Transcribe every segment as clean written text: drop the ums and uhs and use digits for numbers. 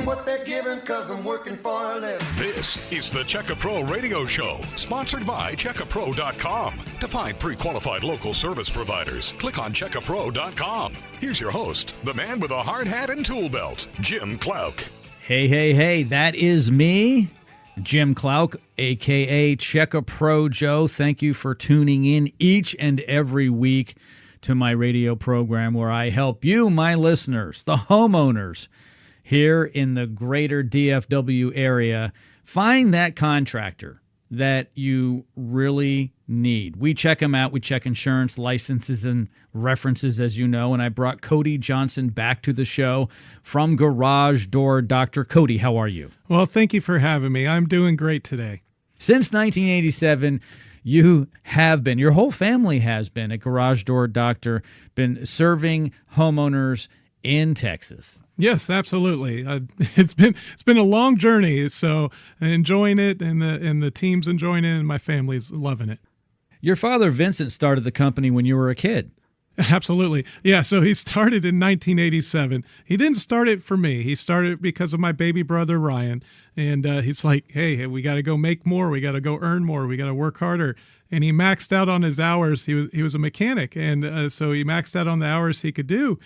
getting what they're giving because I'm working for a living. This is the Check APro Radio Show, sponsored by CheckAPro.com. To find pre-qualified local service providers, click on CheckAPro.com. Here's your host, the man with a hard hat and tool belt, Jim Klauck. Hey, that is me, Jim Klauck, a.k.a. Check APro Joe. Thank you for tuning in each and every week to my radio program where I help you, my listeners, the homeowners here in the greater DFW area, find that contractor that you really need. We check them out. We check insurance, licenses, and references, as you know. And I brought Cody Johnson back to the show from Garage Door Doctor. Cody, how are you? Well, thank you for having me. I'm doing great today. Since 1987, you have been, your whole family has been a Garage Door Doctor, been serving homeowners in Texas. Yes, absolutely. It's been a long journey, so enjoying it, and the team's enjoying it, and my family's loving it. Your father, Vincent, started the company when you were a kid. Absolutely. Yeah, so he started in 1987. He didn't start it for me. He started because of my baby brother, Ryan. And he's like, hey, we got to go make more. We got to go earn more. We got to work harder. And he maxed out on his hours. He was a mechanic. And so he maxed out on the hours he could do.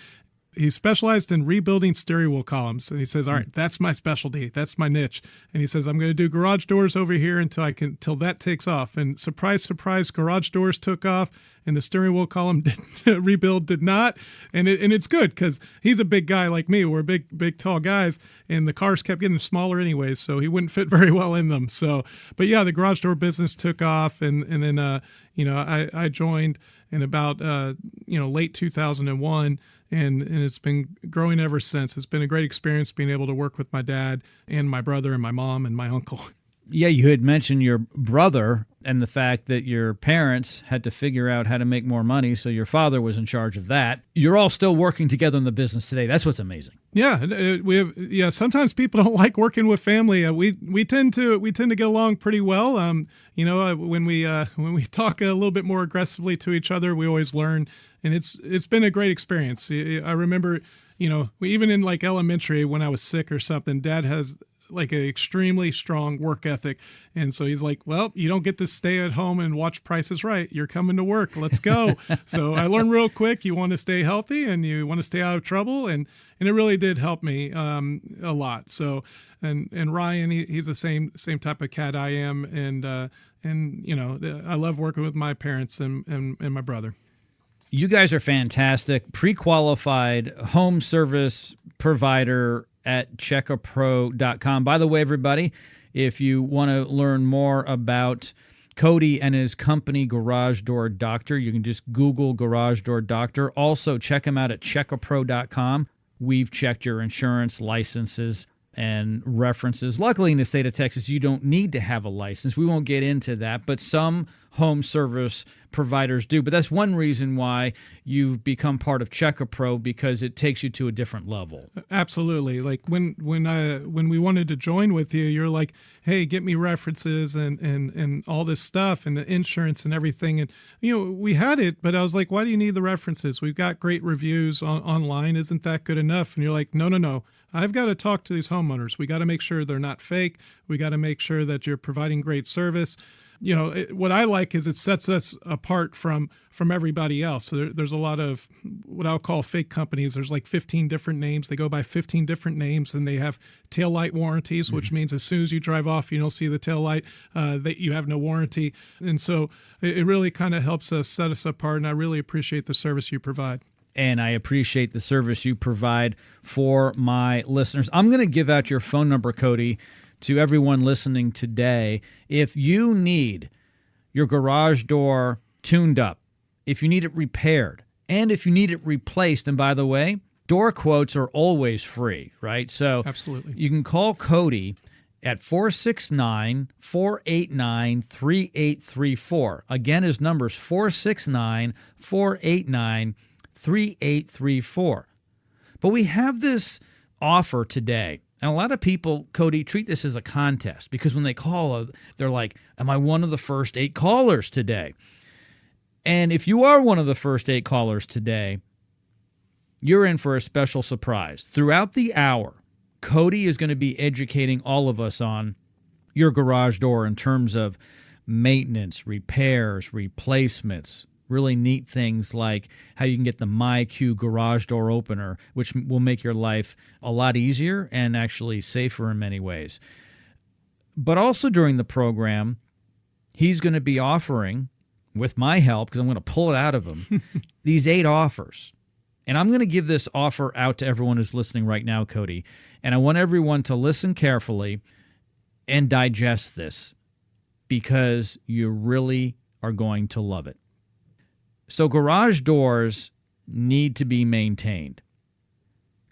He specialized in rebuilding steering wheel columns. And he says, all right, that's my specialty. That's my niche. And he says, I'm going to do garage doors over here until that takes off. And surprise, surprise, garage doors took off and the steering wheel column rebuild did not. And it's good because he's a big guy like me. We're big, tall guys. And the cars kept getting smaller anyways, so he wouldn't fit very well in them. So, but yeah, the garage door business took off. And then, I joined in about, late 2001. And it's been growing ever since. It's been a great experience being able to work with my dad and my brother and my mom and my uncle. Yeah, you had mentioned your brother and the fact that your parents had to figure out how to make more money, so your father was in charge of that. You're all still working together in the business today. That's what's amazing. Yeah, sometimes people don't like working with family. We tend to get along pretty well. When we talk a little bit more aggressively to each other, we always learn. And it's been a great experience. I remember, even in like elementary when I was sick or something, Dad has like an extremely strong work ethic. And so he's like, well, you don't get to stay at home and watch Price is Right. You're coming to work. Let's go. So I learned real quick, you want to stay healthy and you want to stay out of trouble. And it really did help me a lot. So, and Ryan, he's the same type of cat I am. And I love working with my parents and my brother. You guys are fantastic. Pre-qualified home service provider at checkapro.com. By the way, everybody, if you want to learn more about Cody and his company, Garage Door Doctor, you can just Google Garage Door Doctor. Also, check him out at checkapro.com. We've checked your insurance, licenses, and references. Luckily, in the state of Texas, you don't need to have a license. We won't get into that, but some home service providers do. But that's one reason why you've become part of Check APro, because it takes you to a different level. Absolutely. Like when we wanted to join with you, you're like, hey, get me references and all this stuff and the insurance and everything. And, we had it, but I was like, why do you need the references? We've got great reviews online. Isn't that good enough? And you're like, no. I've got to talk to these homeowners. We got to make sure they're not fake. We got to make sure that you're providing great service. What I like is it sets us apart from everybody else. So there's a lot of what I'll call fake companies. There's like 15 different names. They go by 15 different names, and they have taillight warranties, which means as soon as you drive off, you don't see the taillight, that you have no warranty. And so it really kind of helps us set us apart, and I really appreciate the service you provide. And I appreciate the service you provide for my listeners. I'm going to give out your phone number, Cody, to everyone listening today. If you need your garage door tuned up, if you need it repaired, and if you need it replaced, and by the way, door quotes are always free, right? So absolutely, you can call Cody at 469-489-3834. Again, his number is 469-489-3834. But we have this offer today. And a lot of people, Cody, treat this as a contest because when they call, they're like, am I one of the first 8 callers today? And if you are one of the first 8 callers today, you're in for a special surprise. Throughout the hour, Cody is going to be educating all of us on your garage door in terms of maintenance, repairs, replacements, really neat things like how you can get the MyQ garage door opener, which will make your life a lot easier and actually safer in many ways. But also during the program, he's going to be offering, with my help, because I'm going to pull it out of him, these 8 offers. And I'm going to give this offer out to everyone who's listening right now, Cody. And I want everyone to listen carefully and digest this, because you really are going to love it. So garage doors need to be maintained.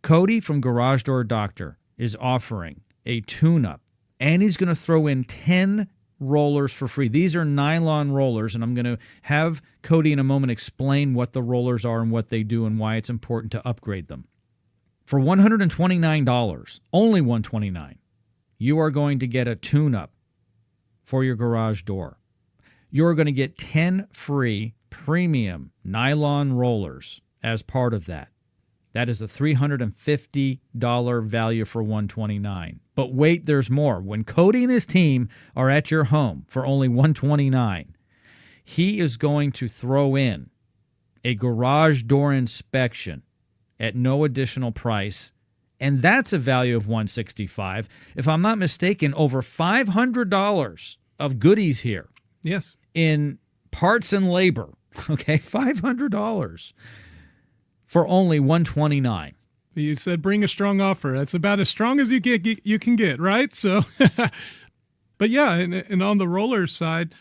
Cody from Garage Door Doctor is offering a tune-up, and he's going to throw in 10 rollers for free. These are nylon rollers, and I'm going to have Cody in a moment explain what the rollers are and what they do and why it's important to upgrade them. For $129, only $129, you are going to get a tune-up for your garage door. You're going to get 10 free premium nylon rollers as part of that. That is a $350 value for $129. But wait, there's more. When Cody and his team are at your home for only $129, he is going to throw in a garage door inspection at no additional price, and that's a value of $165. If I'm not mistaken, over $500 of goodies here. Yes. In parts and labor. Okay, $500 for only $129. You said bring a strong offer. That's about as strong as you can get, right? So, but yeah, and on the roller side,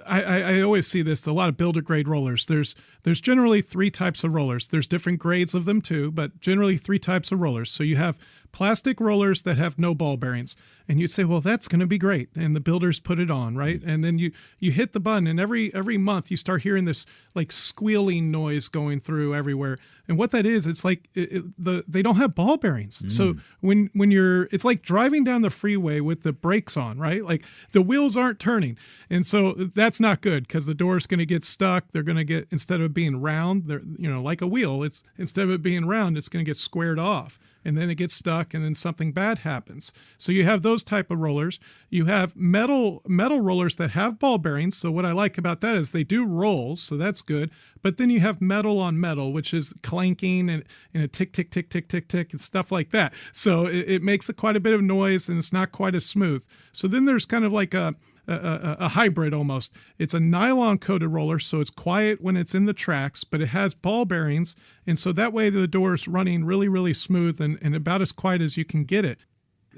I always see this, a lot of builder grade rollers. There's generally 3 types of rollers. There's different grades of them too, but generally 3 types of rollers. So you have plastic rollers that have no ball bearings. And you'd say, well, that's going to be great. And the builders put it on, right? And then you hit the button, and every month you start hearing this like squealing noise going through everywhere. And what that is, it's like they don't have ball bearings. So when it's like driving down the freeway with the brakes on, right? Like the wheels aren't turning. And so that's not good, because the door's going to get stuck. They're going to get, instead of being round, they're, like a wheel, it's instead of it being round, it's going to get squared off. And then it gets stuck, and then something bad happens. So you have those type of rollers. You have metal rollers that have ball bearings. So what I like about that is they do roll, so that's good. But then you have metal on metal, which is clanking and a tick, tick, tick, tick, tick, tick, and stuff like that. So it makes quite a bit of noise, and it's not quite as smooth. So then there's kind of like a hybrid almost. It's a nylon coated roller, so it's quiet when it's in the tracks, but it has ball bearings, and so that way the door is running really, really smooth and about as quiet as you can get it.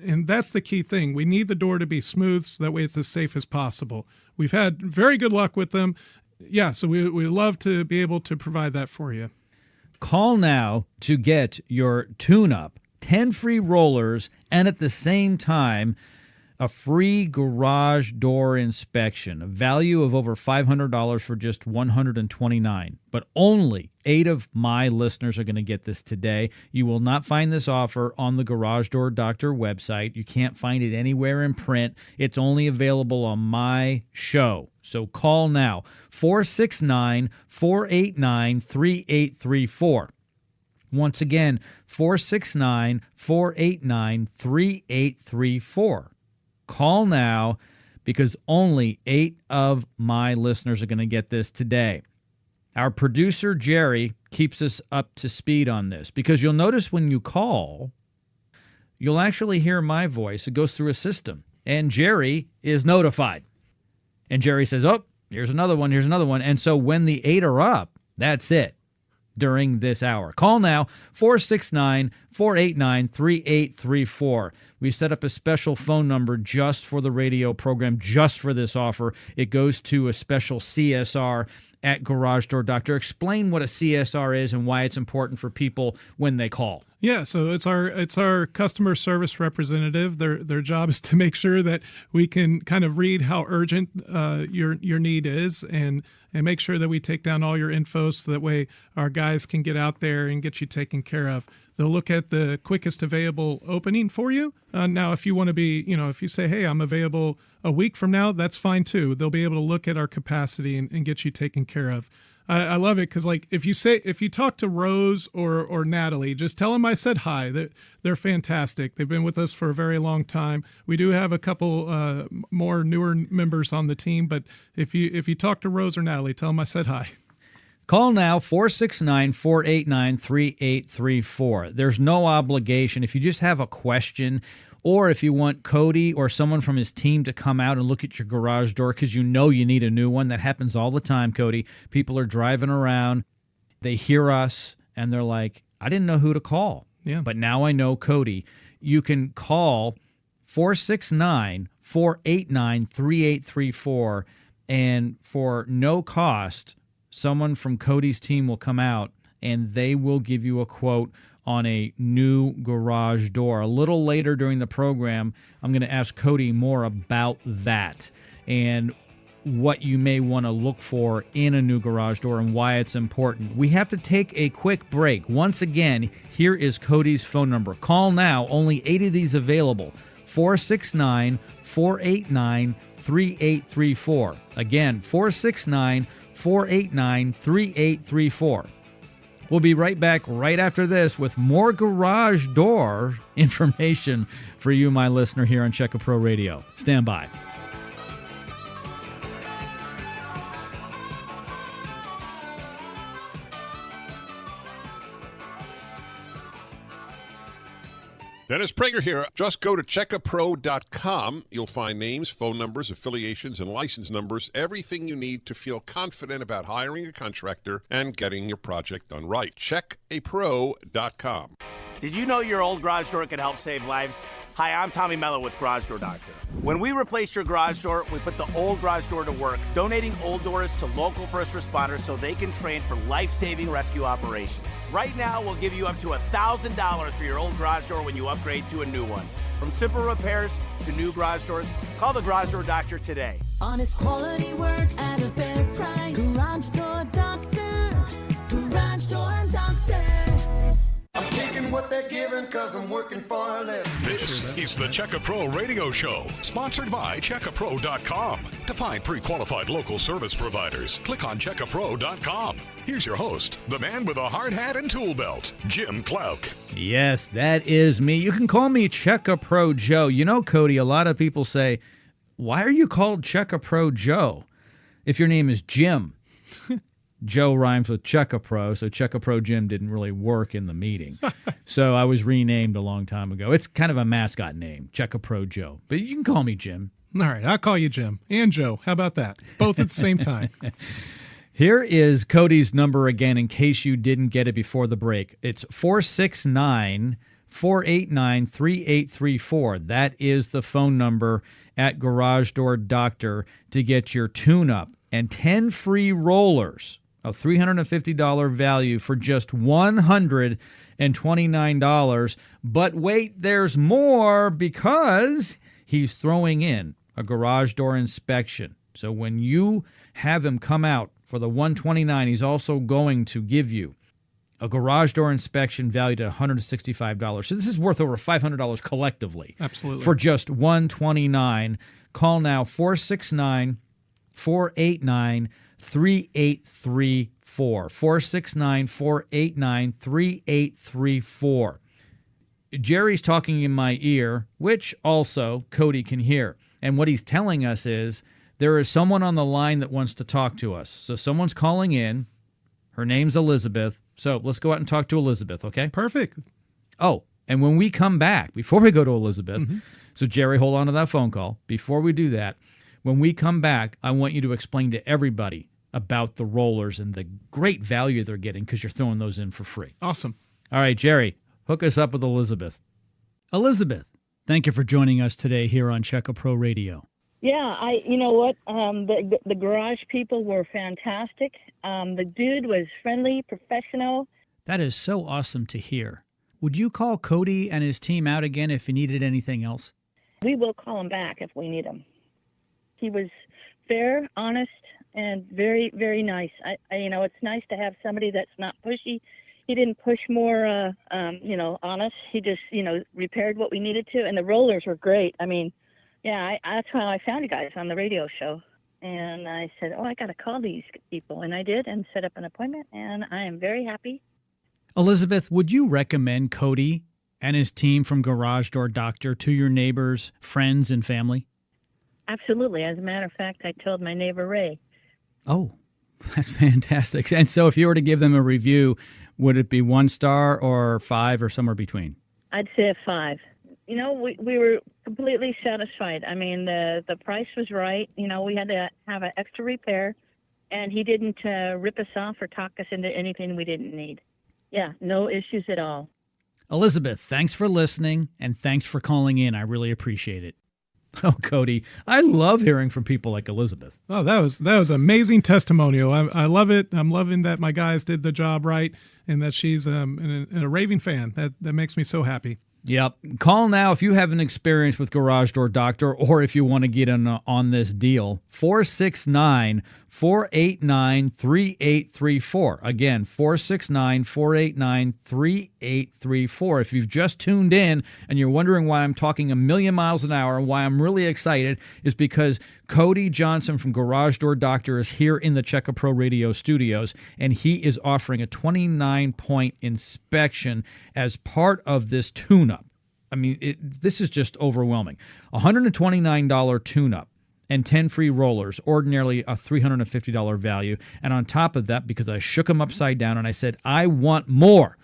And that's the key thing. We need the door to be smooth, so that way it's as safe as possible. We've had very good luck with them. Yeah, so we love to be able to provide that for you. Call now to get your tune-up, 10 free rollers, and at the same time, a free garage door inspection, a value of over $500 for just $129. But only 8 of my listeners are going to get this today. You will not find this offer on the Garage Door Doctor website. You can't find it anywhere in print. It's only available on my show. So call now, 469-489-3834. Once again, 469-489-3834. Call now, because only 8 of my listeners are going to get this today. Our producer, Jerry, keeps us up to speed on this, because you'll notice when you call, you'll actually hear my voice. It goes through a system, and Jerry is notified. And Jerry says, oh, here's another one, here's another one. And so when the 8 are up, that's it during this hour. Call now, 469-489-3834. We set up a special phone number just for the radio program, just for this offer. It goes to a special CSR at Garage Door Doctor. Explain what a CSR is and why it's important for people when they call. Yeah, so it's our customer service representative. Their job is to make sure that we can kind of read how urgent your need is and make sure that we take down all your info, so that way our guys can get out there and get you taken care of. They'll look at the quickest available opening for you. Now, if you want to be, if you say, hey, I'm available a week from now, that's fine too. They'll be able to look at our capacity and get you taken care of. I love it because, like, if you talk to Rose or Natalie, just tell them I said hi. They're fantastic. They've been with us for a very long time. We do have a couple more newer members on the team, but if you talk to Rose or Natalie, tell them I said hi. Call now, 469-489-3834. There's no obligation. If you just have a question, or if you want Cody or someone from his team to come out and look at your garage door because you know you need a new one. That happens all the time, Cody. People are driving around, they hear us, and they're like, I didn't know who to call. Yeah. But now I know Cody. You can call 469-489-3834, and for no cost, someone from Cody's team will come out and they will give you a quote on a new garage door. A little later during the program, I'm going to ask Cody more about that and what you may want to look for in a new garage door and why it's important. We have to take a quick break. Once again, here is Cody's phone number. Call now. Only 8 of these available. 469-489-3834. Again, 469-489-3834. We'll be right back right after this with more garage door information for you, my listener, here on Check APro Radio. Stand by. Dennis Prager here. Just go to checkapro.com. You'll find names, phone numbers, affiliations, and license numbers, everything you need to feel confident about hiring a contractor and getting your project done right. Checkapro.com. Did you know your old garage door can help save lives? Hi, I'm Tommy Mello with Garage Door Doctor. When we replaced your garage door, we put the old garage door to work, donating old doors to local first responders so they can train for life-saving rescue operations. Right now, we'll give you up to $1,000 for your old garage door when you upgrade to a new one. From simple repairs to new garage doors, call the Garage Door Doctor today. Honest quality work at a fair price. Garage Door Doctor. Garage Door Doctor. I'm taking what they're giving because I'm working for a living. This is the Check APro Radio Show, sponsored by checkapro.com. To find pre-qualified local service providers, click on checkapro.com. Here's your host, the man with a hard hat and tool belt, Jim Klauck. Yes, that is me. You can call me Check APro Joe. You know, Cody, a lot of people say, why are you called Check APro Joe if your name is Jim? Joe rhymes with Check APro, so Check APro Jim didn't really work in the meeting. So I was renamed a long time ago. It's kind of a mascot name, Check APro Joe. But you can call me Jim. All right, I'll call you Jim and Joe. How about that? Both at the same time. Here is Cody's number again in case you didn't get it before the break. It's 469-489-3834. That is the phone number at Garage Door Doctor to get your tune-up and 10 free rollers. A $350 value for just $129. But wait, there's more because he's throwing in a garage door inspection. So when you have him come out for the $129, he's also going to give you a garage door inspection valued at $165. So this is worth over $500 collectively. Absolutely. For just $129. Call now, 469-489-3834. 469-489-3834. Jerry's talking in my ear, which also Cody can hear. And what he's telling us is there is someone on the line that wants to talk to us. So someone's calling in. Her name's Elizabeth. So let's go out and talk to Elizabeth, okay? Perfect. Oh, and when we come back, before we go to Elizabeth, so Jerry, hold on to that phone call. Before we do that, when we come back, I want you to explain to everybody about the rollers and the great value they're getting because you're throwing those in for free. Awesome. All right, Jerry, hook us up with Elizabeth. Elizabeth, thank you for joining us today here on Check APro Radio. Yeah, you know what? The garage people were fantastic. The dude was friendly, professional. That is so awesome to hear. Would you call Cody and his team out again if you needed anything else? We will call him back if we need him. He was fair, honest, and very, very nice. It's nice to have somebody that's not pushy. He didn't push more, on us. He just, repaired what we needed to, and the rollers were great. I mean, yeah, that's how I found you guys on the radio show. And I said, oh, I got to call these people. And I did and set up an appointment, and I am very happy. Elizabeth, would you recommend Cody and his team from Garage Door Doctor to your neighbors, friends, and family? Absolutely. As a matter of fact, I told my neighbor Ray. Oh, that's fantastic. And so if you were to give them a review, would it be 1 star or 5 or somewhere between? I'd say a 5. You know, we were completely satisfied. I mean, the price was right. You know, we had to have an extra repair, and he didn't rip us off or talk us into anything we didn't need. Yeah, no issues at all. Elizabeth, thanks for listening, and thanks for calling in. I really appreciate it. Oh, Cody, I love hearing from people like Elizabeth. Oh, that was amazing testimonial. I love it. I'm loving that my guys did the job right, and that she's a raving fan. That makes me so happy. Yep. Call now if you have an experience with Garage Door Doctor, or if you want to get in on this deal. 469-489-3834. Again, 469-489-3834. If you've just tuned in and you're wondering why I'm talking a million miles an hour and why I'm really excited, is because Cody Johnson from Garage Door Doctor is here in the Check APro Radio studios, and he is offering a 29-point inspection as part of this tune-up. I mean, this is just overwhelming. $129 tune-up and 10 free rollers, ordinarily a $350 value. And on top of that, because I shook him upside down and I said, I want more.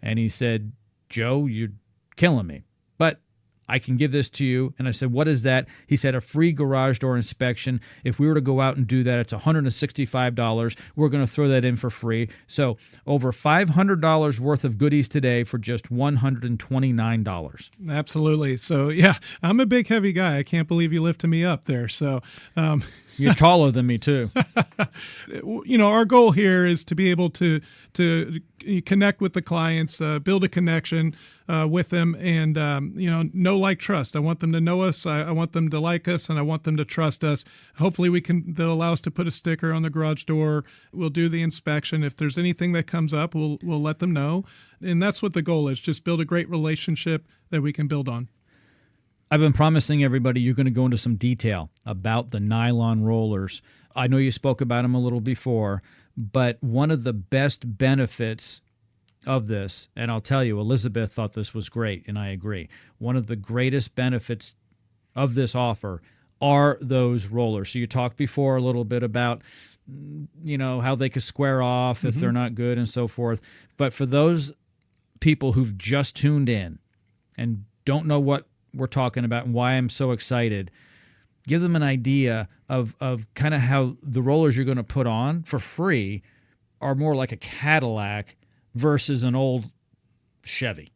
And he said, Joe, you're killing me, but I can give this to you. And I said, what is that? He said, a free garage door inspection. If we were to go out and do that, it's $165. We're going to throw that in for free. So over $500 worth of goodies today for just $129. Absolutely. So, yeah, I'm a big, heavy guy. I can't believe you lifted me up there. So, you're taller than me, too. You know, our goal here is to be able to connect with the clients, build a connection with them, and, know, like, trust. I want them to know us. I want them to like us, and I want them to trust us. Hopefully they'll allow us to put a sticker on the garage door. We'll do the inspection. If there's anything that comes up, we'll let them know. And that's what the goal is, just build a great relationship that we can build on. I've been promising everybody you're going to go into some detail about the nylon rollers. I know you spoke about them a little before, but one of the best benefits of this, and I'll tell you, Elizabeth thought this was great, and I agree. One of the greatest benefits of this offer are those rollers. So you talked before a little bit about, how they could square off if they're not good and so forth. But for those people who've just tuned in and don't know what we're talking about and why I'm so excited, give them an idea of kind of how the rollers you're going to put on for free are more like a Cadillac versus an old Chevy.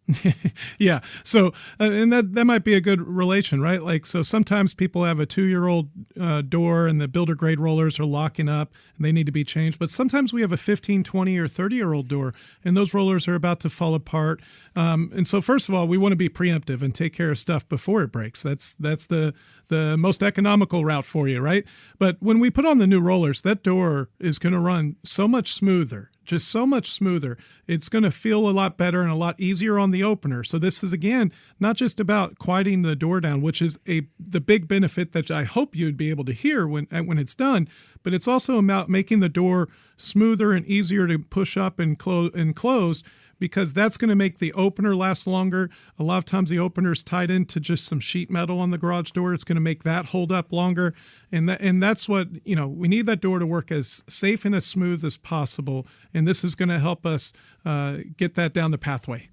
Yeah. So, and that might be a good relation, right? Like, so sometimes people have a 2-year-old door and the builder grade rollers are locking up and they need to be changed. But sometimes we have a 15, 20 or 30-year-old door and those rollers are about to fall apart. And so first of all, we want to be preemptive and take care of stuff before it breaks. That's the most economical route for you, right? But when we put on the new rollers, that door is going to run so much smoother. Just so much smoother. It's going to feel a lot better and a lot easier on the opener. So this is, again, not just about quieting the door down, which is the big benefit that I hope you'd be able to hear when it's done, but it's also about making the door smoother and easier to push up and close, because that's going to make the opener last longer. A lot of times the opener is tied into just some sheet metal on the garage door. It's going to make that hold up longer. And that's what, we need that door to work as safe and as smooth as possible. And this is going to help us get that down the pathway.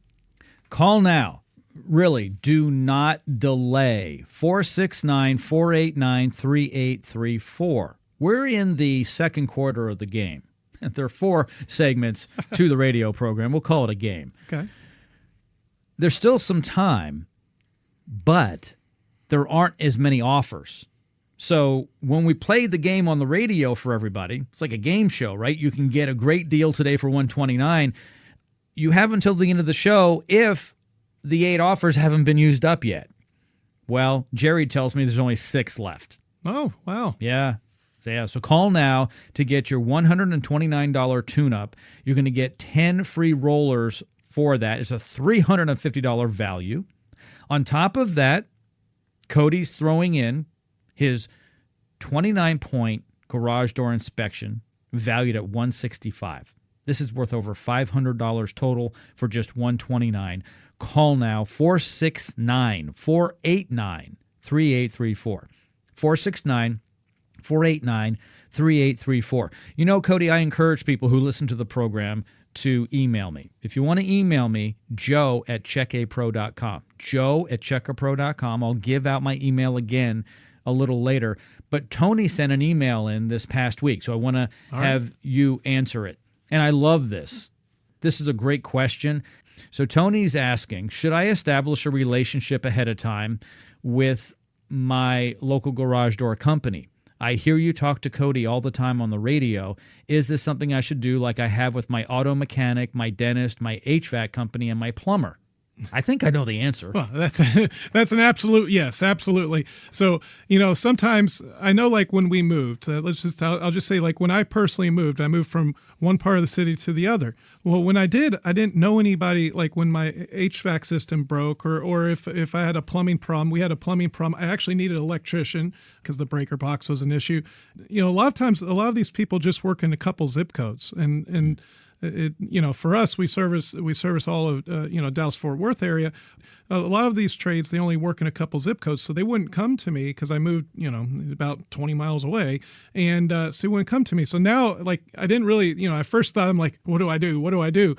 Call now. Really, do not delay. 469-489-3834. We're in the second quarter of the game. There are 4 segments to the radio program. We'll call it a game. Okay. There's still some time, but there aren't as many offers. So when we play the game on the radio for everybody, it's like a game show, right? You can get a great deal today for $129. You have until the end of the show if the 8 offers haven't been used up yet. Well, Jerry tells me there's only 6 left. Oh, wow. Yeah. So call now to get your $129 tune-up. You're going to get 10 free rollers for that. It's a $350 value. On top of that, Cody's throwing in his 29-point garage door inspection valued at $165. This is worth over $500 total for just $129. Call now, 469-489-3834. 469-489-3834. You know, Cody, I encourage people who listen to the program to email me. If you want to email me, joe@checkapro.com. joe@checkapro.com. I'll give out my email again a little later. But Tony sent an email in this past week, so I want to have you answer it. And I love this. This is a great question. So Tony's asking, should I establish a relationship ahead of time with my local garage door company? I hear you talk to Cody all the time on the radio. Is this something I should do like I have with my auto mechanic, my dentist, my HVAC company, and my plumber? I think I know the answer. Well, that's an absolute yes, absolutely. So, you know, sometimes I know, like when we moved, I'll just say, like when I personally moved, I moved from one part of the city to the other. Well, when I did, I didn't know anybody. Like when my HVAC system broke, or if I had a plumbing problem, we had a plumbing problem. I actually needed an electrician because the breaker box was an issue. You know, a lot of times, a lot of these people just work in a couple zip codes, and you know, for us, we service all of Dallas-Fort Worth area. A lot of these trades, they only work in a couple zip codes, so they wouldn't come to me because I moved, about 20 miles away, and so they wouldn't come to me. So now, like, I didn't really, I first thought, I'm like, what do I do? What do I do?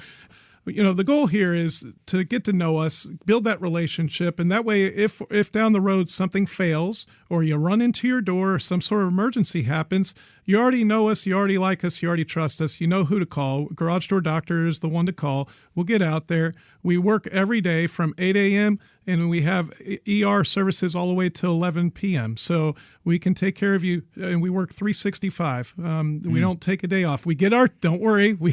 You know, the goal here is to get to know us, build that relationship, and that way, if down the road something fails or you run into your door or some sort of emergency happens, you already know us, you already like us, you already trust us, you know who to call. Garage Door Doctor is the one to call. We'll get out there. We work every day from 8 a.m., and we have ER services all the way till 11 p.m. So we can take care of you, and we work 365. We don't take a day off. We get don't worry, we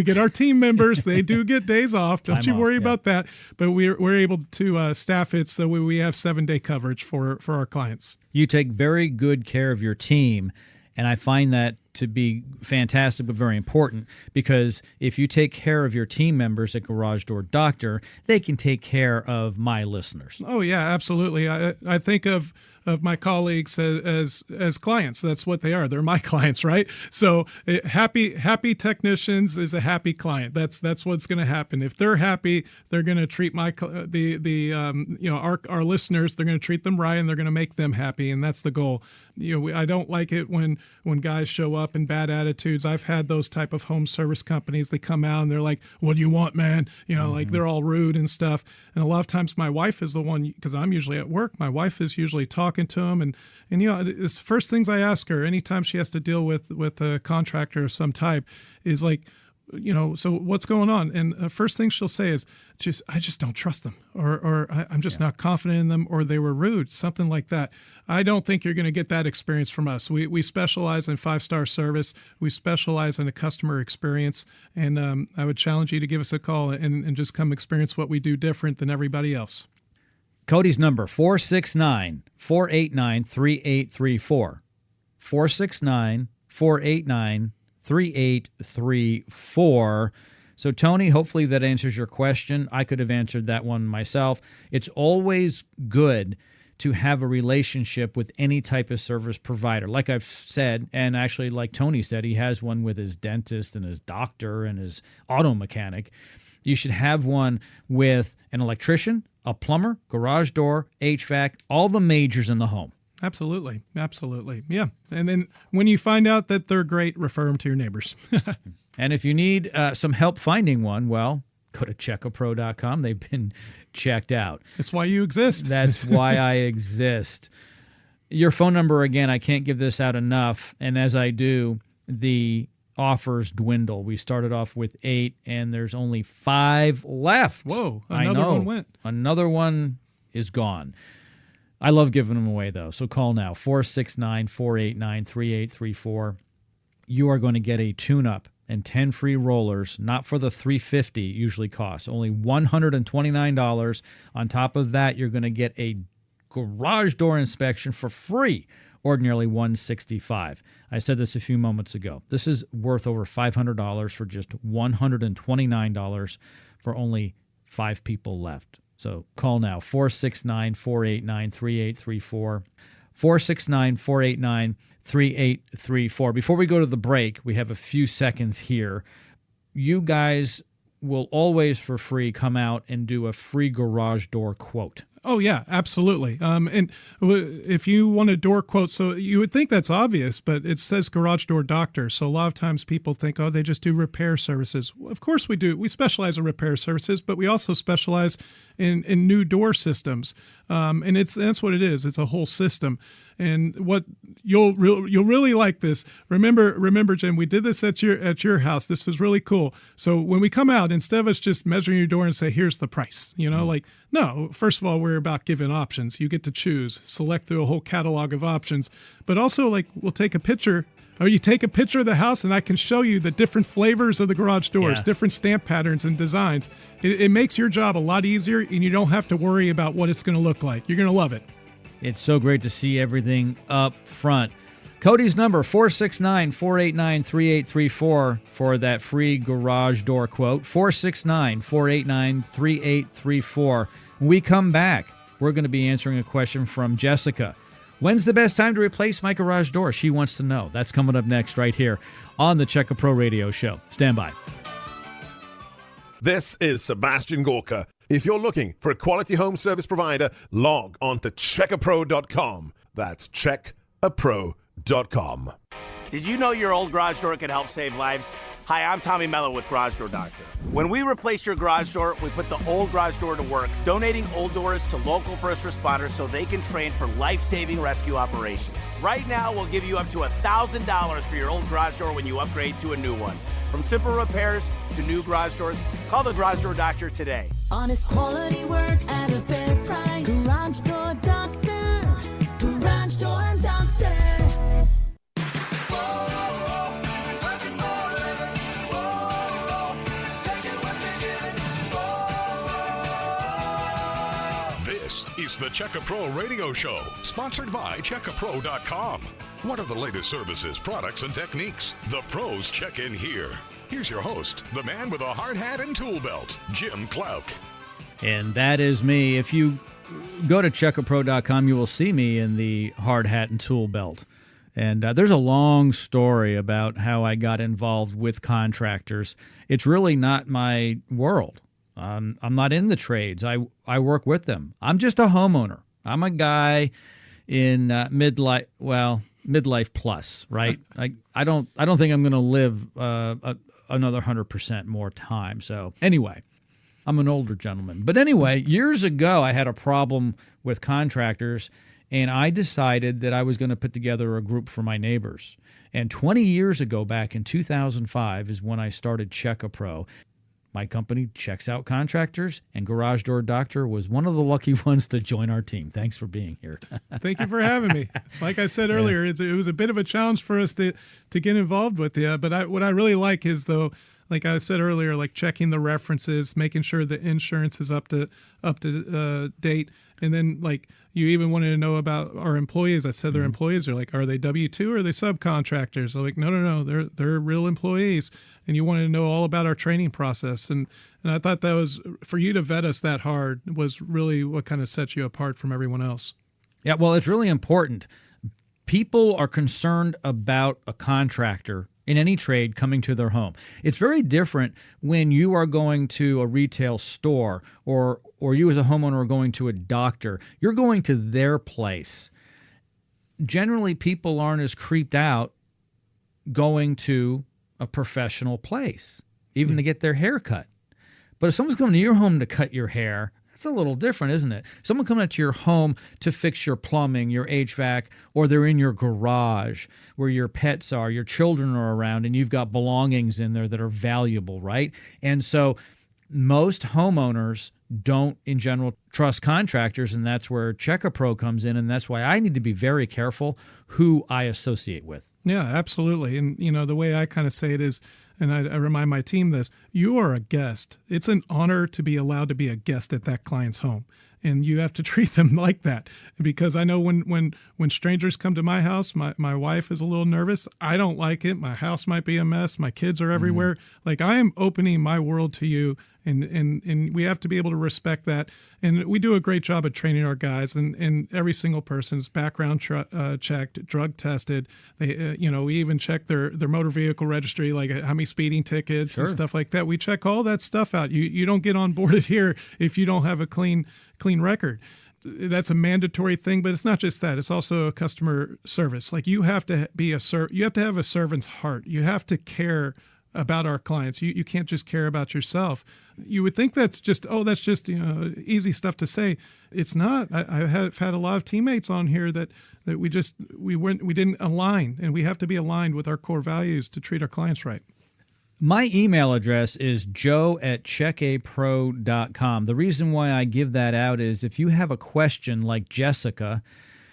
get our team members. They do get days off. Don't you worry about that. But we're able to staff it so we have 7-day coverage for our clients. You take very good care of your team, and I find that to be fantastic but very important, because if you take care of your team members at Garage Door Doctor, they can take care of my listeners. Oh, yeah, absolutely. I think of my colleagues as clients. That's what they are. They're my clients, right? So happy technicians is a happy client. That's what's going to happen. If they're happy, they're going to treat our listeners. They're going to treat them right, and they're going to make them happy, and that's the goal. I don't like it when guys show up in bad attitudes. I've had those type of home service companies. They come out and they're like, "What do you want, man?" Like they're all rude and stuff. And a lot of times my wife is the one, because I'm usually at work. My wife is usually talking to them, and it's the first things I ask her anytime she has to deal with a contractor of some type is like, so what's going on? And the first thing she'll say is, I just don't trust them, or I'm just not confident in them, or they were rude, something like that. I don't think you're going to get that experience from us. We specialize in 5-star service. We specialize in a customer experience, and I would challenge you to give us a call and just come experience what we do different than everybody else. Cody's number, 469-489-3834. 469-489-3834. So, Tony, hopefully that answers your question. I could have answered that one myself. It's always good to have a relationship with any type of service provider. Like I've said, and actually like Tony said, he has one with his dentist and his doctor and his auto mechanic. You should have one with an electrician, a plumber, garage door, HVAC, all the majors in the home. Absolutely. Absolutely. Yeah. And then when you find out that they're great, refer them to your neighbors. And if you need some help finding one, well, go to checkapro.com. They've been checked out. That's why you exist. That's why I exist. Your phone number, again, I can't give this out enough. And as I do, the offers dwindle. We started off with 8, and there's only 5 left. Whoa, another one went. Another one is gone. I love giving them away, though. So call now, 469-489-3834. You are going to get a tune-up and 10 free rollers, not for the $350 it usually costs, only $129. On top of that, you're going to get a garage door inspection for free, ordinarily $165. I said this a few moments ago. This is worth over $500 for just $129 for only 5 people left. So call now, 469-489-3834, 469-489-3834. Before we go to the break, we have a few seconds here. You guys will always for free come out and do a free garage door quote. Oh, yeah, absolutely. And if you want a door quote, so you would think that's obvious, but it says garage door doctor. So a lot of times people think, oh, they just do repair services. Well, of course we do. We specialize in repair services, but we also specialize in new door systems. And that's what it is. It's a whole system. And what you'll really like this. Remember, Jim, we did this at your house. This was really cool. So when we come out, instead of us just measuring your door and say, here's the price, no, first of all, we're about giving options. You get to choose, select through a whole catalog of options, but also we'll take a picture. Or you take a picture of the house and I can show you the different flavors of the garage doors, different stamp patterns and designs. It makes your job a lot easier and you don't have to worry about what it's going to look like. You're going to love it. It's so great to see everything up front. Cody's number, 469-489-3834 for that free garage door quote, 469-489-3834. When we come back, we're going to be answering a question from Jessica. When's the best time to replace my garage door? She wants to know. That's coming up next right here on the Check APro Radio Show. Stand by. This is Sebastian Gorka. If you're looking for a quality home service provider, log on to checkapro.com. That's checkapro.com. Did you know your old garage door can help save lives? Hi, I'm Tommy Mello with Garage Door Doctor. When we replace your garage door, we put the old garage door to work, donating old doors to local first responders so they can train for life-saving rescue operations. Right now, we'll give you up to $1,000 for your old garage door when you upgrade to a new one. From simple repairs to new garage doors, call the Garage Door Doctor today. Honest quality work at a fair price. Garage Door Doctor. Garage Door Doctor. This is the Check APro Radio Show, sponsored by checkapro.com. What are the latest services, products, and techniques? The pros check in here. Here's your host, the man with a hard hat and tool belt, Jim Klauck. And that is me. If you go to checkapro.com, you will see me in the hard hat and tool belt. And there's a long story about how I got involved with contractors. It's really not my world. I'm not in the trades. I work with them. I'm just a homeowner. I'm a guy in midlife plus, right? I don't think I'm going to live another 100% more time. So anyway, I'm an older gentleman. But anyway, years ago, I had a problem with contractors, and I decided that I was going to put together a group for my neighbors. And 20 years ago, back in 2005, is when I started Check APro. My company checks out contractors, and Garage Door Doctor was one of the lucky ones to join our team. Thanks for being here. Thank you for having me. Like I said earlier, it was a bit of a challenge for us to get involved with you. But what I really like is, though, like I said earlier, like checking the references, making sure the insurance is up to date, and then like you even wanted to know about our employees. I said their employees are like, are they W-2 or are they subcontractors? They're like, no, they're real employees. And you wanted to know all about our training process. And I thought that was, for you to vet us that hard was really what kind of sets you apart from everyone else. Yeah, well, it's really important. People are concerned about a contractor in any trade coming to their home. It's very different when you are going to a retail store or you as a homeowner are going to a doctor. You're going to their place. Generally, people aren't as creeped out going to a professional place, even to get their hair cut. But if someone's coming to your home to cut your hair, it's a little different, isn't it? Someone coming to your home to fix your plumbing, your HVAC, or they're in your garage where your pets are, your children are around, and you've got belongings in there that are valuable, right? And so most homeowners don't, in general, trust contractors, and that's where Check APro comes in, and that's why I need to be very careful who I associate with. Yeah, absolutely. And, the way I kind of say it is, and I remind my team this, you are a guest. It's an honor to be allowed to be a guest at that client's home. And you have to treat them like that, because I know when strangers come to my house, my wife is a little nervous. I don't like it. My house might be a mess. My kids are everywhere. Like, I am opening my world to you, And we have to be able to respect that. And we do a great job of training our guys, and every single person is background checked, drug tested. They, we even check their motor vehicle registry, like how many speeding tickets and stuff like that. We check all that stuff out. You don't get on boarded here if you don't have a clean record. That's a mandatory thing, but it's not just that. It's also a customer service. Like you have to you have to have a servant's heart. You have to care about our clients. You can't just care about yourself. You would think that's just easy stuff to say. It's not. I've had a lot of teammates on here that we didn't align, and we have to be aligned with our core values to treat our clients right. My email address is joe@checkapro.com. The reason why I give that out is if you have a question like Jessica,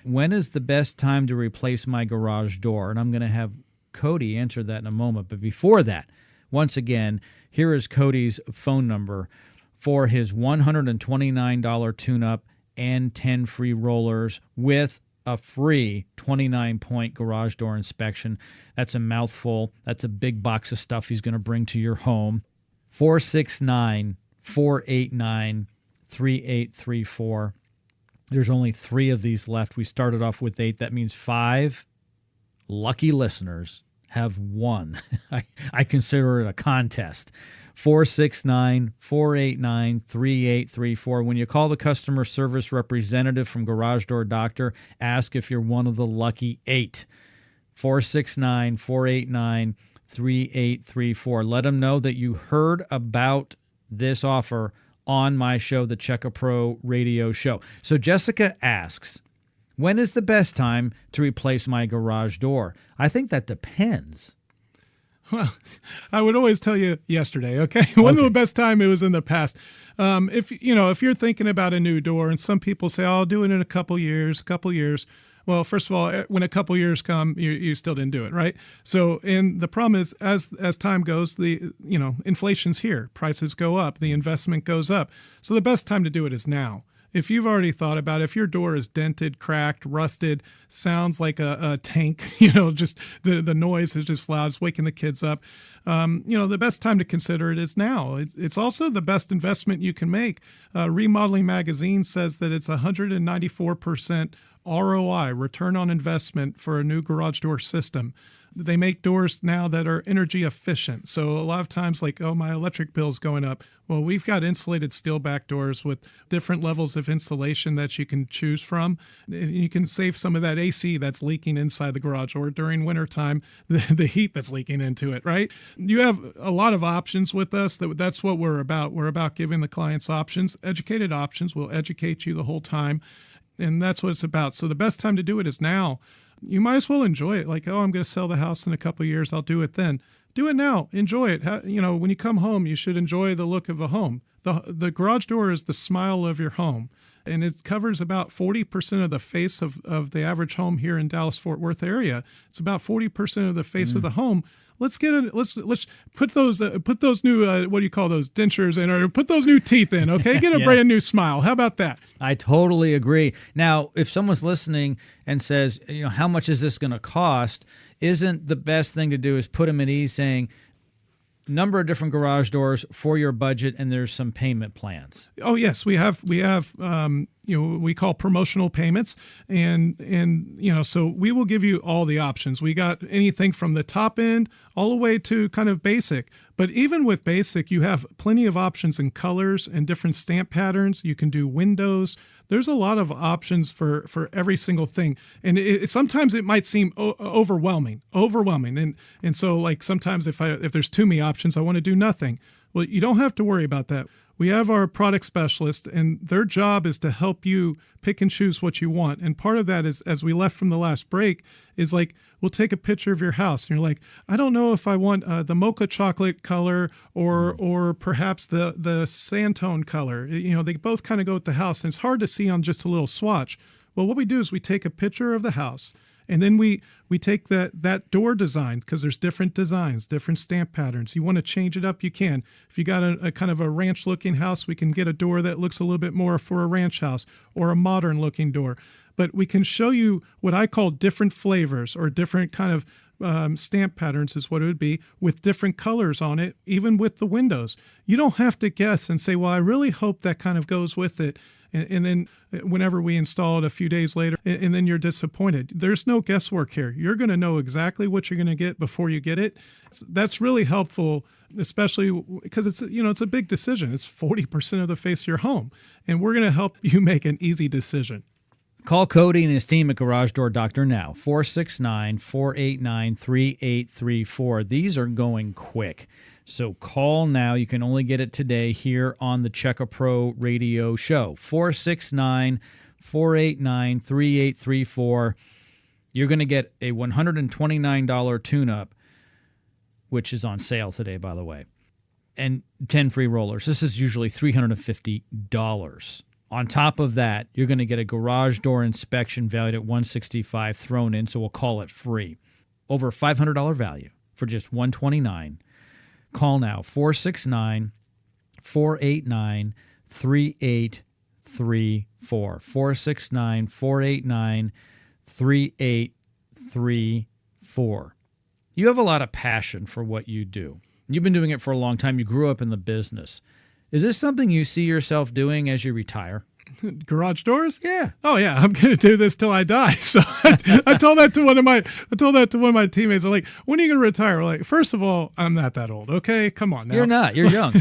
when is the best time to replace my garage door? And I'm going to have Cody answer that in a moment. But before that, once again, here is Cody's phone number for his $129 tune-up and 10 free rollers with a free 29-point garage door inspection. That's a mouthful. That's a big box of stuff he's going to bring to your home. 469-489-3834. There's only 3 of these left. We started off with 8. That means 5 lucky listeners have won. I consider it a contest. 469-489-3834. When you call the customer service representative from Garage Door Doctor, ask if you're one of the lucky 8. 469-489-3834. Let them know that you heard about this offer on my show, the Check APro Radio Show. So Jessica asks, when is the best time to replace my garage door? I think that depends. Well, I would always tell you yesterday, okay? When was the best time? It was in the past. If you're thinking about a new door, and some people say, I'll do it in a couple years. Well, first of all, when a couple years come, you still didn't do it, right? So, and the problem is, as time goes, inflation's here. Prices go up. The investment goes up. So the best time to do it is now. If you've already thought about it, if your door is dented, cracked, rusted, sounds like a tank, just the noise is just loud, it's waking the kids up, the best time to consider it is now. It's also the best investment you can make. Remodeling Magazine says that it's 194% ROI, return on investment, for a new garage door system. They make doors now that are energy efficient. So a lot of times, like, my electric bill's going up. Well, we've got insulated steel back doors with different levels of insulation that you can choose from. And you can save some of that AC that's leaking inside the garage, or during wintertime, the heat that's leaking into it, right? You have a lot of options with us. That's what we're about. We're about giving the clients options, educated options. We'll educate you the whole time. And that's what it's about. So the best time to do it is now. You might as well enjoy it. Like, I'm going to sell the house in a couple of years. I'll do it then. Do it now. Enjoy it. When you come home, you should enjoy the look of a home. The garage door is the smile of your home, and it covers about 40% of the face of the average home here in Dallas-Fort Worth area. It's about 40% of the face of the home. Let's put those new what do you call those, dentures in, or put those new teeth in, okay? Get a brand new smile. How about that? I totally agree. Now, if someone's listening and says, how much is this going to cost? Isn't the best thing to do is put them at ease, saying, number of different garage doors for your budget, and there's some payment plans. Oh yes, we have we call promotional payments, and so we will give you all the options. We got anything from the top end all the way to kind of basic. But even with basic, you have plenty of options in colors and different stamp patterns. You can do windows. There's a lot of options for every single thing. And sometimes it might seem overwhelming. And so, like, sometimes if there's too many options, I want to do nothing. Well, you don't have to worry about that. We have our product specialist, and their job is to help you pick and choose what you want. And part of that is, as we left from the last break, is like, we'll take a picture of your house, and you're like, I don't know if I want the mocha chocolate color or perhaps the sandtone color. They both kind of go with the house, and it's hard to see on just a little swatch. Well, what we do is we take a picture of the house, and then we take that door design, because there's different designs, different stamp patterns. You want to change it up, you can. If you got a kind of a ranch-looking house, we can get a door that looks a little bit more for a ranch house, or a modern-looking door. But we can show you what I call different flavors, or different kind of stamp patterns is what it would be, with different colors on it, even with the windows. You don't have to guess and say, well, I really hope that kind of goes with it. And then whenever we install it a few days later, and then you're disappointed. There's no guesswork here. You're going to know exactly what you're going to get before you get it. That's really helpful, especially because it's a big decision. It's 40% of the face of your home, and we're going to help you make an easy decision. Call Cody and his team at Garage Door Doctor now, 469-489-3834. These are going quick. So call now. You can only get it today here on the Check APro Radio Show, 469-489-3834. You're going to get a $129 tune-up, which is on sale today, by the way, and 10 free rollers. This is usually $350. On top of that, you're going to get a garage door inspection valued at $165 thrown in, so we'll call it free. Over $500 value for just $129. Call now, 469-489-3834. 469-489-3834. You have a lot of passion for what you do. You've been doing it for a long time. You grew up in the business. Is this something you see yourself doing as you retire? Garage doors? Yeah. Oh yeah, I'm going to do this till I die. So I told that to one of my teammates. They're like, when are you going to retire? We're like, first of all, I'm not that old. Okay, come on now. You're not. You're young.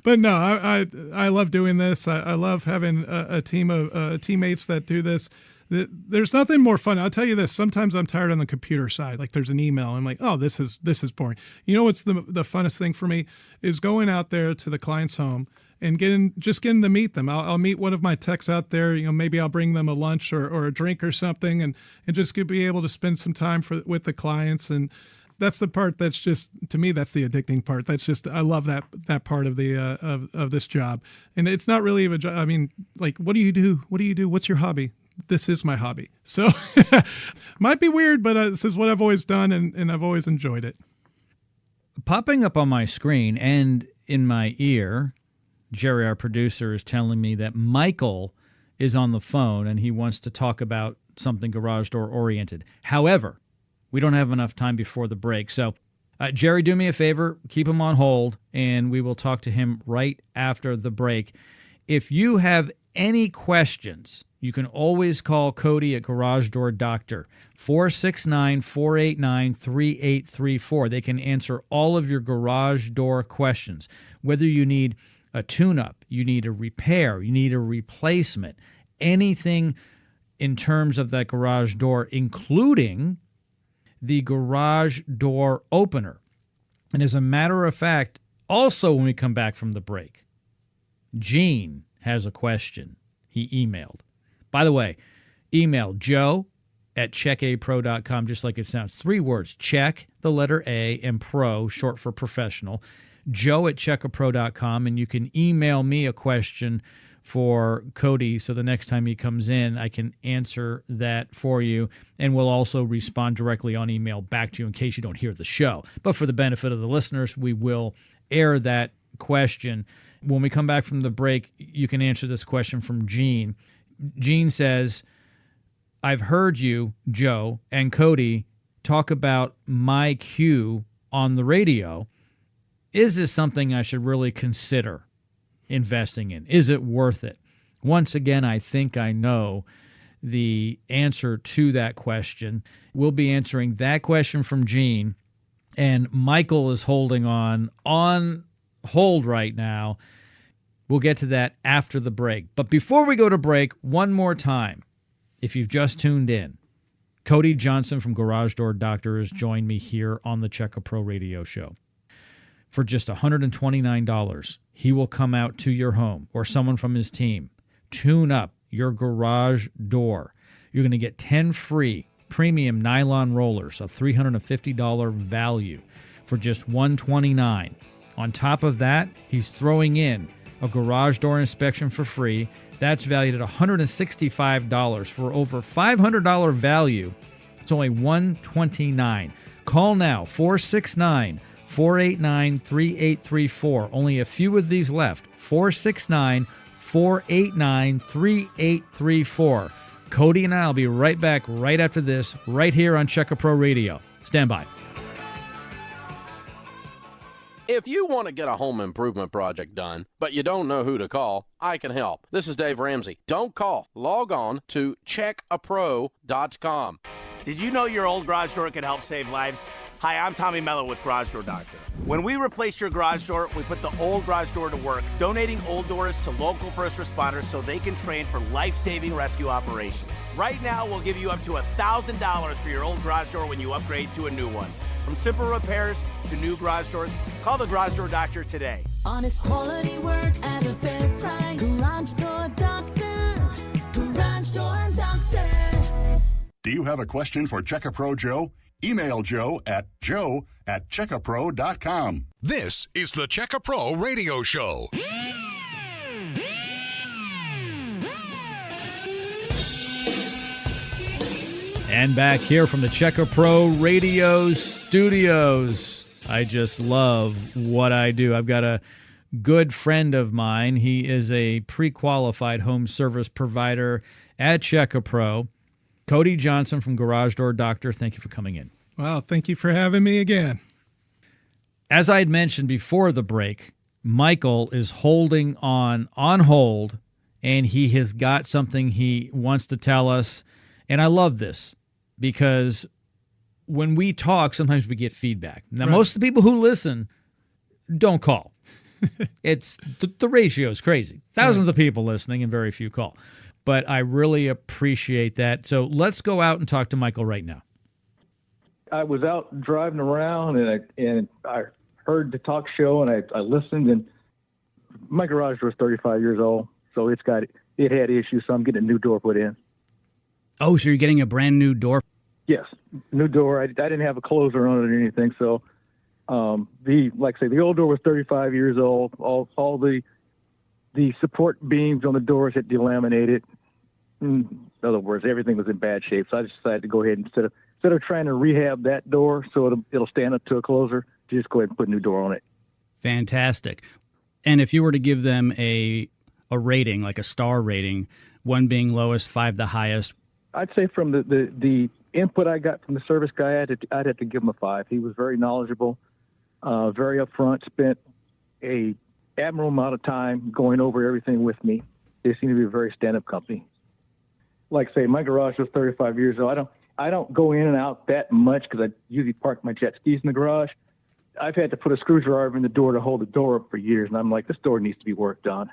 But no, I love doing this. I love having a team of teammates that do this. There's nothing more fun. I'll tell you this. Sometimes I'm tired on the computer side. Like there's an email. I'm like, oh, this is boring. You know what's the funnest thing for me is going out there to the client's home and getting to meet them. I'll meet one of my techs out there. Maybe I'll bring them a lunch or a drink or something, and just be able to spend some time with the clients. And that's the part that's just, to me, that's the addicting part. That's just, I love that part of the of this job. And it's not really a job. I mean, like, what do you do? What do you do? What's your hobby? This is my hobby. So might be weird, but this is what I've always done, and I've always enjoyed it. Popping up on my screen and in my ear, Jerry, our producer, is telling me that Michael is on the phone and he wants to talk about something garage door oriented. However, we don't have enough time before the break. So, Jerry, do me a favor, keep him on hold, and we will talk to him right after the break. If you have any questions, you can always call Cody at Garage Door Doctor, 469-489-3834. They can answer all of your garage door questions, whether you need a tune-up, you need a repair, you need a replacement, anything in terms of that garage door, including the garage door opener. And as a matter of fact, also when we come back from the break, Gene has a question he emailed. By the way, email Joe at checkapro.com, just like it sounds. 3 words, check, the letter A, and pro, short for professional. Joe at checkapro.com, and you can email me a question for Cody, so the next time he comes in, I can answer that for you, and we'll also respond directly on email back to you in case you don't hear the show. But for the benefit of the listeners, we will air that question. When we come back from the break, you can answer this question from Gene. Gene says, I've heard you, Joe, and Cody talk about my queue on the radio. Is this something I should really consider investing in? Is it worth it? Once again, I think I know the answer to that question. We'll be answering that question from Gene, and Michael is holding on hold right now. We'll get to that after the break. But before we go to break, one more time, if you've just tuned in, Cody Johnson from Garage Door Doctor has joined me here on the Check APro Radio Show. For just $129, he will come out to your home or someone from his team, tune up your garage door. You're going to get 10 free premium nylon rollers, a $350 value for just $129. On top of that, he's throwing in a garage door inspection for free. That's valued at $165 for over $500 value. It's only $129. Call now, 469-489-3834. Only a few of these left. 469-489-3834. Cody and I will be right back right after this, right here on Check APro Radio. Stand by. If you want to get a home improvement project done, but you don't know who to call, I can help. This is Dave Ramsey. Don't call. Log on to checkapro.com. Did you know your old garage door can help save lives? Hi, I'm Tommy Mello with Garage Door Doctor. When we replaced your garage door, we put the old garage door to work, donating old doors to local first responders so they can train for life-saving rescue operations. Right now, we'll give you up to $1,000 for your old garage door when you upgrade to a new one. From simple repairs to new garage doors, call the Garage Door Doctor today. Honest quality work at a fair price. Garage Door Doctor. Garage Door Doctor. Do you have a question for Check APro Joe? Email Joe at checkapro.com. This is the Check APro Radio Show. And back here from the Check APro Radio Studios. I just love what I do. I've got a good friend of mine. He is a pre-qualified home service provider at Check APro. Cody Johnson from Garage Door Doctor, thank you for coming in. Wow, thank you for having me again. As I had mentioned before the break, Michael is holding on hold, and he has got something he wants to tell us. And I love this because when we talk, sometimes we get feedback. Now, most of the people who listen don't call. It's the ratio is crazy. Thousands of people listening and very few call. But I really appreciate that. So let's go out and talk to Michael right now. I was out driving around and I heard the talk show and I listened, and my garage door is 35 years old, so it had issues. So I'm getting a new door put in. Oh, so you're getting a brand new door? Yes, new door. I didn't have a closer on it or anything. So the old door was 35 years old. All the support beams on the doors had delaminated. In other words, everything was in bad shape. So I just decided to go ahead and instead of trying to rehab that door so it'll stand up to a closer, just go ahead and put a new door on it. Fantastic. And if you were to give them a rating, like a star rating, 1 being lowest, 5 the highest, I'd say from the input I got from the service guy, I'd have to give him a 5. He was very knowledgeable, very upfront, spent a admirable amount of time going over everything with me. They seem to be a very stand-up company. Like I say, my garage was 35 years old. I don't go in and out that much because I usually park my jet skis in the garage. I've had to put a screwdriver in the door to hold the door up for years, and I'm like, this door needs to be worked on.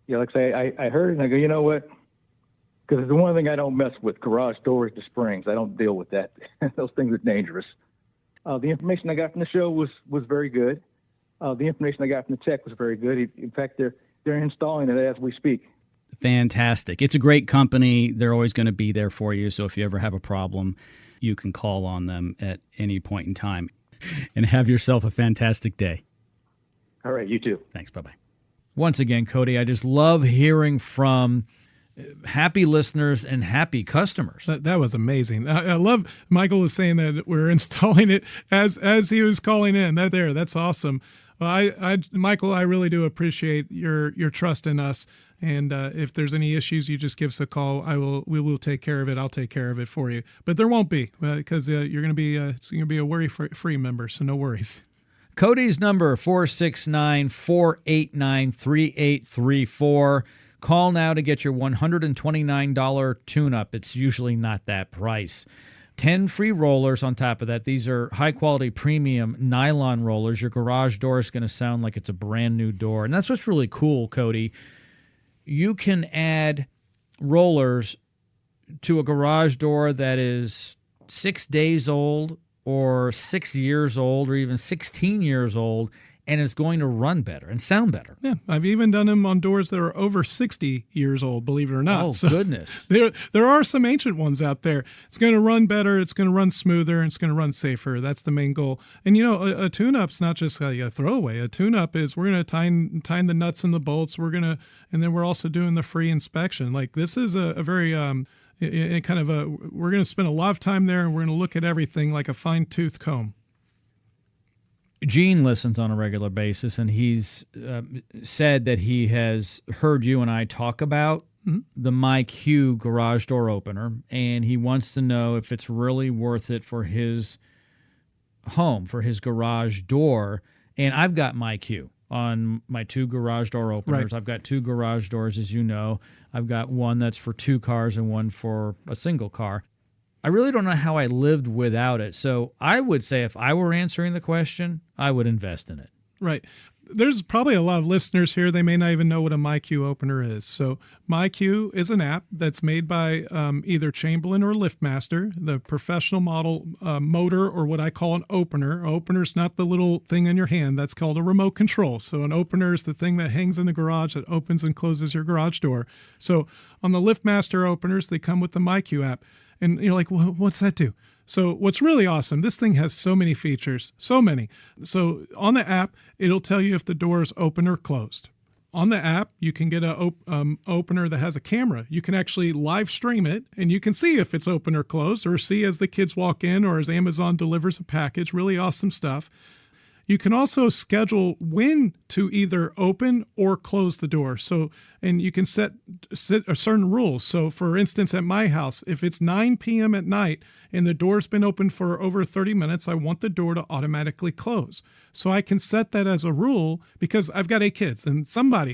Yeah, like I say, I heard it, and I go, you know what? Because the one thing I don't mess with, garage doors, the springs. I don't deal with that. Those things are dangerous. The information I got from the show was very good. The information I got from the tech was very good. In fact, they're installing it as we speak. Fantastic. It's a great company. They're always going to be there for you. So if you ever have a problem, you can call on them at any point in time. And have yourself a fantastic day. All right, you too. Thanks. Bye-bye. Once again, Cody, I just love hearing from happy listeners and happy customers. That was amazing. I love Michael was saying that we're installing it as he was calling in. That's awesome. Well, Michael, I really do appreciate your trust in us. And if there's any issues, you just give us a call. We will take care of it. I'll take care of it for you. But there won't be because you're going to be it's going to be a worry-free member. So no worries. Cody's number 469-489-3834. Call now to get your $129 tune-up. It's usually not that price. 10 free rollers on top of that. These are high-quality premium nylon rollers. Your garage door is going to sound like it's a brand new door. And that's what's really cool, Cody. You can add rollers to a garage door that is 6 days old or 6 years old or even 16 years old, and it's going to run better and sound better. Yeah, I've even done them on doors that are over 60 years old, believe it or not. Oh, so goodness. There are some ancient ones out there. It's going to run better, it's going to run smoother, and it's going to run safer. That's the main goal. And, a tune-up's not just a throwaway. A tune-up is we're going to tighten the nuts and the bolts. And then we're also doing the free inspection. Like, this is a very... we're going to spend a lot of time there, and we're going to look at everything like a fine-tooth comb. Gene listens on a regular basis, and he's said that he has heard you and I talk about the MyQ garage door opener, and he wants to know if it's really worth it for his home, for his garage door. And I've got my cue on my 2 garage door openers. Right. I've got 2 garage doors, as you know. I've got one that's for 2 cars and one for a single car. I really don't know how I lived without it. So I would say if I were answering the question, I would invest in it. Right. There's probably a lot of listeners here. They may not even know what a MyQ opener is. So MyQ is an app that's made by either Chamberlain or LiftMaster, the professional model motor, or what I call an opener. An opener is not the little thing in your hand. That's called a remote control. So an opener is the thing that hangs in the garage that opens and closes your garage door. So on the LiftMaster openers, they come with the MyQ app. And you're like, well, what's that do? So what's really awesome, this thing has so many features, so many. So on the app, it'll tell you if the door is open or closed. On the app, you can get an opener that has a camera. You can actually live stream it, and you can see if it's open or closed, or see as the kids walk in or as Amazon delivers a package. Really awesome stuff. You can also schedule when to either open or close the door. So, and you can set certain rules. So for instance, at my house, if it's 9 p.m. at night and the door's been open for over 30 minutes, I want the door to automatically close. So I can set that as a rule because I've got 8 kids and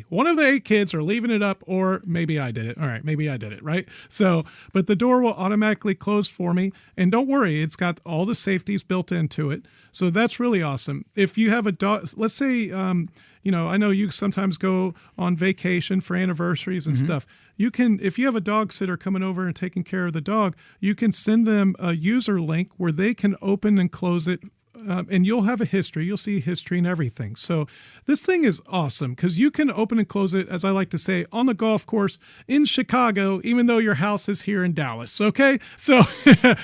one of the 8 kids are leaving it up, or maybe I did it. All right, maybe I did it, right? So, but the door will automatically close for me. And don't worry, it's got all the safeties built into it. So that's really awesome. If you have a dog, let's say, I know you sometimes go on vacation for anniversaries and stuff. You can, if you have a dog sitter coming over and taking care of the dog, you can send them a user link where they can open and close it. And you'll have a history. You'll see history and everything. So this thing is awesome because you can open and close it, as I like to say, on the golf course in Chicago, even though your house is here in Dallas. Okay. So,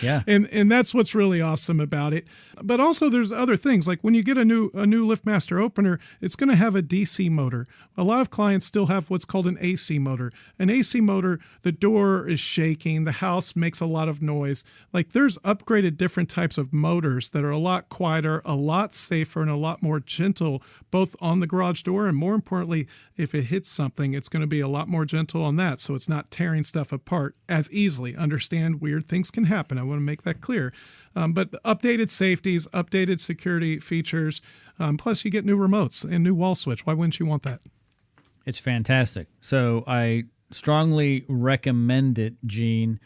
yeah. And that's what's really awesome about it. But also there's other things like when you get a new LiftMaster opener, it's going to have a DC motor. A lot of clients still have what's called an AC motor. An AC motor, the door is shaking. The house makes a lot of noise. Like there's upgraded different types of motors that are a lot quieter, a lot safer, and a lot more gentle, both on the garage door and more importantly, if it hits something, it's going to be a lot more gentle on that. So it's not tearing stuff apart as easily. Understand weird things can happen. I want to make that clear. But updated safeties, updated security features, plus you get new remotes and new wall switch. Why wouldn't you want that? It's fantastic. So I strongly recommend it, Gene.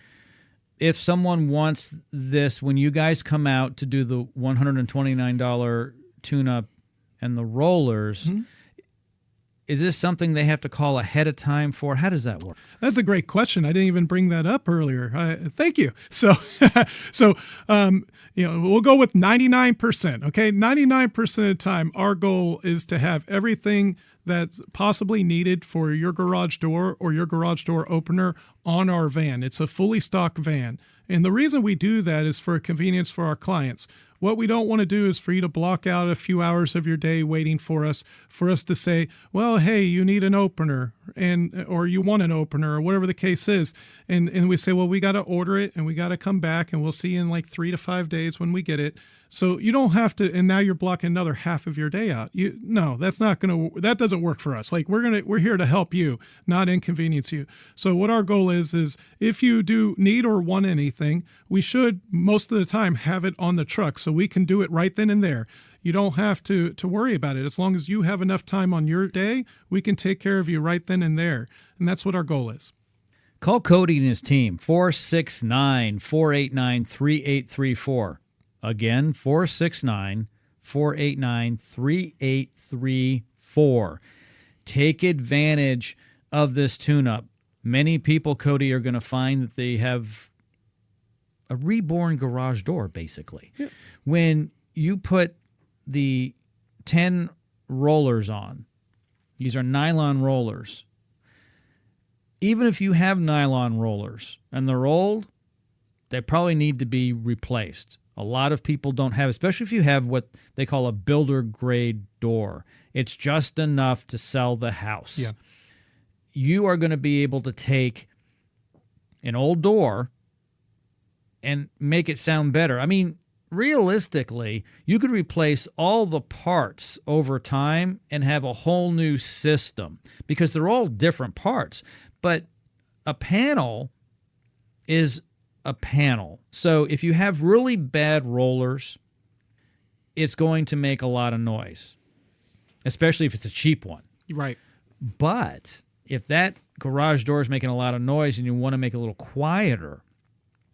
If someone wants this, when you guys come out to do the $129 tune-up and the rollers, is this something they have to call ahead of time for? How does that work? That's a great question. I didn't even bring that up earlier. Thank you. So, we'll go with 99%. Okay, 99% of the time, our goal is to have everything that's possibly needed for your garage door or your garage door opener on our van. It's a fully stocked van. And the reason we do that is for convenience for our clients. What we don't want to do is for you to block out a few hours of your day waiting for us to say, well, hey, you need an opener or you want an opener or whatever the case is. And we say, well, we got to order it and we got to come back and we'll see you in like 3 to 5 days when we get it. So you don't have to, and now you're blocking another half of your day out. That doesn't work for us. Like we're here to help you, not inconvenience you. So what our goal is if you do need or want anything, we should most of the time have it on the truck so we can do it right then and there. You don't have to worry about it. As long as you have enough time on your day, we can take care of you right then and there. And that's what our goal is. Call Cody and his team, 469-489-3834. Again, 469-489-3834. Take advantage of this tune-up. Many people, Cody, are going to find that they have a reborn garage door, basically. Yeah. When you put the 10 rollers on, these are nylon rollers. Even if you have nylon rollers and they're old, they probably need to be replaced. A lot of people don't have, especially if you have what they call a builder grade door. It's just enough to sell the house. Yeah. You are going to be able to take an old door and make it sound better. I mean, realistically, you could replace all the parts over time and have a whole new system because they're all different parts. But a panel is a panel. So if you have really bad rollers, it's going to make a lot of noise. especially if it's a cheap one. Right. But if that garage door is making a lot of noise and you want to make it a little quieter,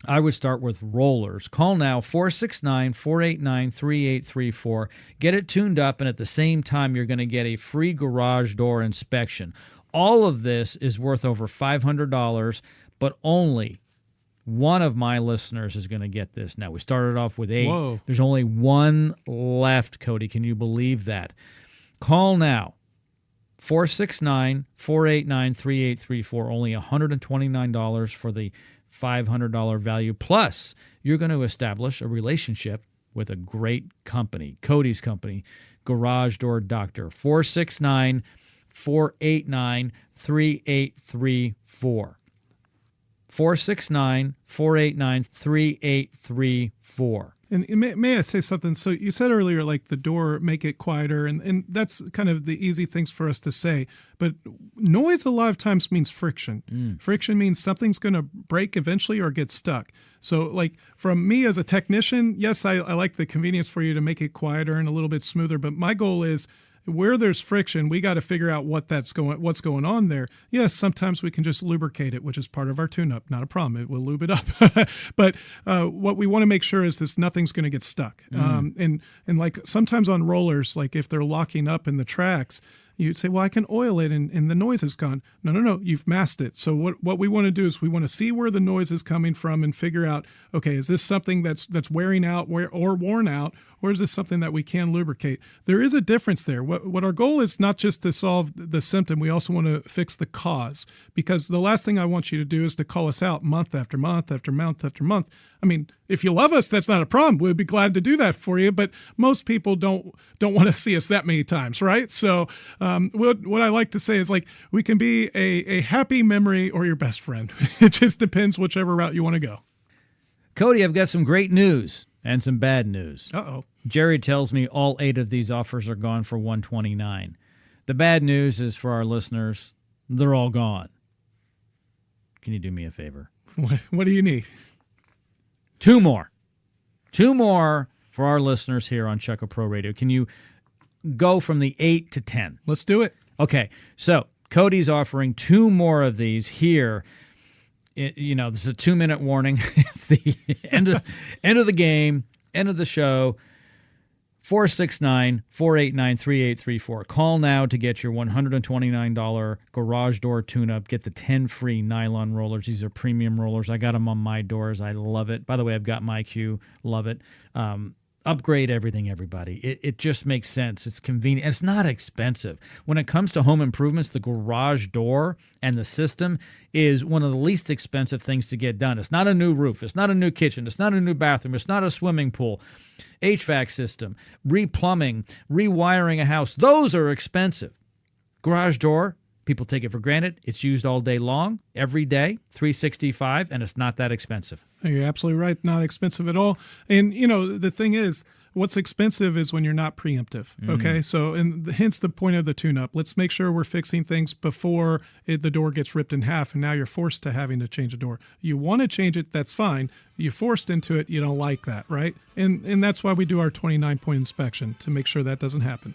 I would start with rollers. Call now, 469-489-3834. Get it tuned up, and at the same time, you're going to get a free garage door inspection. All of this is worth over $500, but only one of my listeners is going to get this. Now, we started off with 8. Whoa. There's only one left, Cody. Can you believe that? Call now, 469-489-3834. Only $129 for the $500 value. Plus, you're going to establish a relationship with a great company, Cody's company, Garage Door Doctor. 469-489-3834. 469-489-3834. And may I say something? So you said earlier, like the door, make it quieter, and that's kind of the easy things for us to say. But noise a lot of times means friction. Friction means something's going to break eventually or get stuck. So like from me as a technician, yes, I like the convenience for you to make it quieter and a little bit smoother. But my goal is, where there's friction, we got to figure out what's going on there. Yes, sometimes we can just lubricate it, which is part of our tune-up. Not a problem. It will lube it up. But what we want to make sure is this nothing's going to get stuck. And like sometimes on rollers, like if they're locking up in the tracks, you'd say, well, I can oil it and the noise is gone. No, you've masked it. So what we want to do is we want to see where the noise is coming from and figure out, okay, is this something that's wearing out or worn out, or is this something that we can lubricate? There is a difference there. What our goal is not just to solve the symptom, we also want to fix the cause, because the last thing I want you to do is to call us out month after month after month after month. I mean, if you love us, that's not a problem. We'd be glad to do that for you, but most people don't want to see us that many times, right? So what I like to say is, like, we can be a happy memory or your best friend. It just depends whichever route you want to go. Cody, I've got some great news and some bad news. Uh-oh. Jerry tells me all 8 of these offers are gone for $129. The bad news is for our listeners, they're all gone. Can you do me a favor? What do you need? 2 more. 2 more for our listeners here on Check APro Radio. Can you go from the 8 to 10? Let's do it. Okay, so Cody's offering 2 more of these here. This is a 2-minute warning. It's the end of the game, end of the show. 469-489-3834. Call now to get your $129 garage door tune-up. Get the 10 free nylon rollers. These are premium rollers. I got them on my doors. I love it. By the way, I've got my Q. Love it. Upgrade everything, everybody. It just makes sense. It's convenient. It's not expensive. When it comes to home improvements, the garage door and the system is one of the least expensive things to get done. It's not a new roof. It's not a new kitchen. It's not a new bathroom. It's not a swimming pool. HVAC system, replumbing, rewiring a house. Those are expensive. Garage door, people take it for granted. It's used all day long, every day, 365, and it's not that expensive. You're absolutely right. Not expensive at all. And, the thing is, what's expensive is when you're not preemptive. Okay. So, and hence the point of the tune-up. Let's make sure we're fixing things before the door gets ripped in half, and now you're forced to having to change a door. You want to change it, that's fine. You're forced into it, you don't like that, right? And that's why we do our 29-point inspection, to make sure that doesn't happen.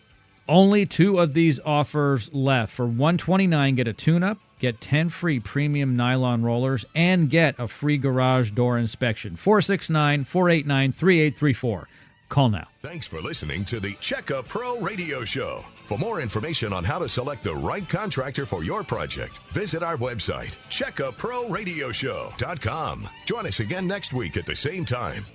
Only 2 of these offers left. For $129, get a tune-up, get 10 free premium nylon rollers, and get a free garage door inspection. 469-489-3834. Call now. Thanks for listening to the Check APro Radio Show. For more information on how to select the right contractor for your project, visit our website, checkaproradioshow.com. Join us again next week at the same time.